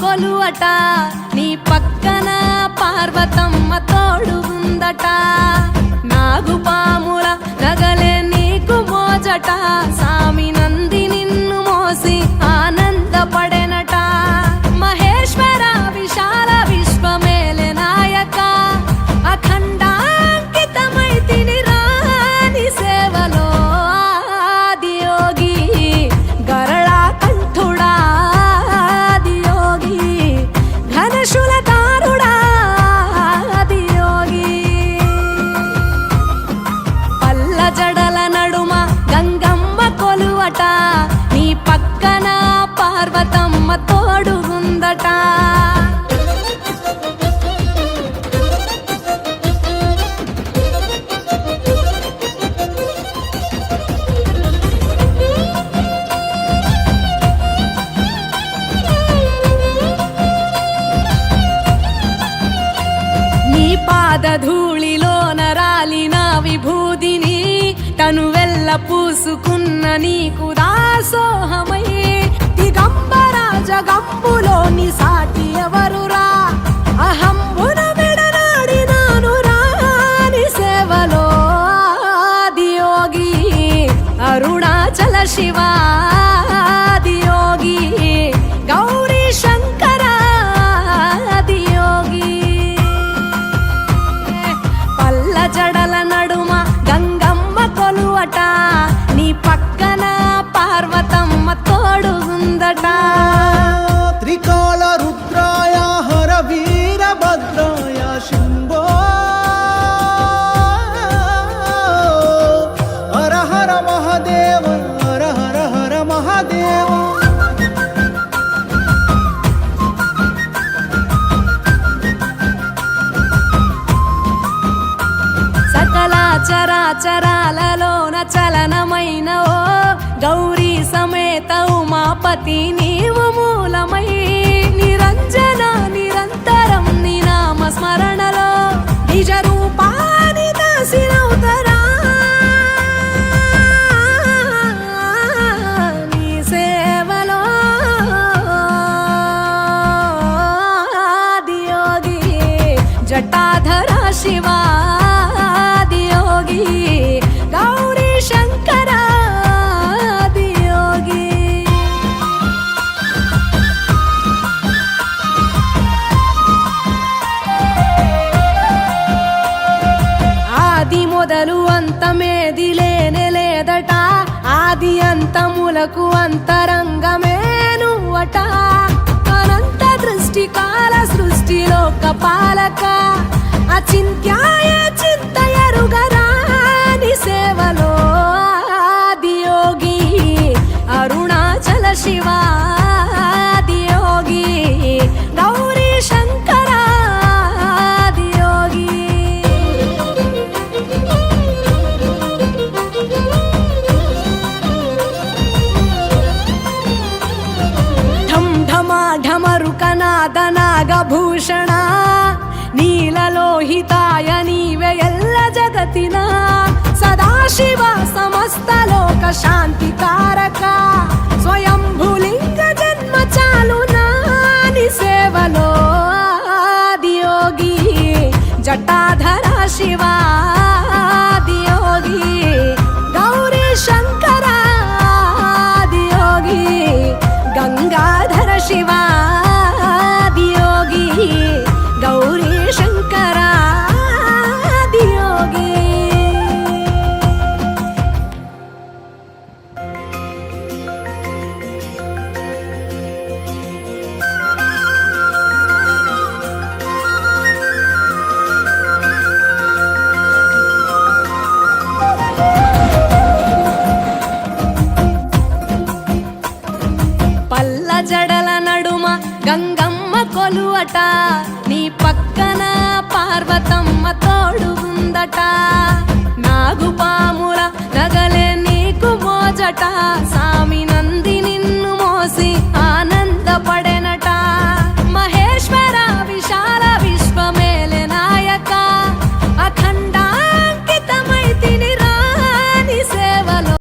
కొలువట నీ పక్కన పార్వతమ్మ తోడు ఉందట నాగుపాముల నగలే నీకు మోజట సామి నంది నిన్ను మోసి ఆనందపడెనట మహేశ్వర విశాల విశ్వమేలే నాయక అఖండాంకితమైతిని రాని సేవలో ఆదియోగి గరళా కంఠుడా ఆదియోగి ఘనశూలధారుడా ఆదియోగి పల్ల జడల నడుమ గంగమ్మ కొలువట నీ పక్కన పార్వతమ్మ తోడు ఉందట నీ పాదధూళిలో నరాలిన విభూదిని తనువెల్ల పూసుకున్న నీకు దాసోహమై దిగంబర జగంబులోని సాటి ఎవరురా అహంబున విడనాడినాను రాని సేవలో ఆదియోగి అరుణాచల శివ ఆదియోగి గౌరీ శంకర ఆదియోగి పల్ల జడల నడుమ గంగమ్మ కొలువట నీ పక్కన పార్వతమ్మ తోడు ఉందట త్రికాల రుద్రాయ హర వీరభద్రాయ శంభో హర హర మహాదేవ హర హర హర మహాదేవ సకల చరాచరాలలోన చలనమైన ఓ గౌరీ సమేత ఉమాపతి నీవు మూలమై నిరంజన నిరంతరం నీ నామ స్మరణలో నిజ రూపాని దాసినవుతరా నీ సేవలో ఆదియోగి జటాధర శివ ఆదియోగి గౌరీ శంకర ఆదియోగి ఆది మొదలు అంతమేది లేనే లేదట ఆది అంతములకు అంతరంగమే నువ్వట అనంత దృష్టి కాల సృష్టిలోక పాలక అచింత్యాయ చింతయరుగరాని సేవలో ఆదియోగి అరుణాచల శివ ఆదియోగి గౌరీ శంకర ఆదియోగి ఢం ఢమా ఢమరుకనాద నాగభూషణ నీలలోహితాయ నీవే ఎల్ల జగతిన సదాశివ సమస్త లోక శాంతి కారక స్వయంభులింగ జన్మ చాలు నాని సేవలో ఆదియోగి జటాధర శివ ఆదియోగి గౌరీ శంకర ఆదియోగి గంగాధర శివ ఆదియోగి గౌరీ శంకర ఆదియోగి పల్ల జడల నడుమ గంగమ్మ కొలువట నీ పక్కన పార్వతమ్మ తోడు ఉందట నాగుపాముల నగలే నీకు మోజట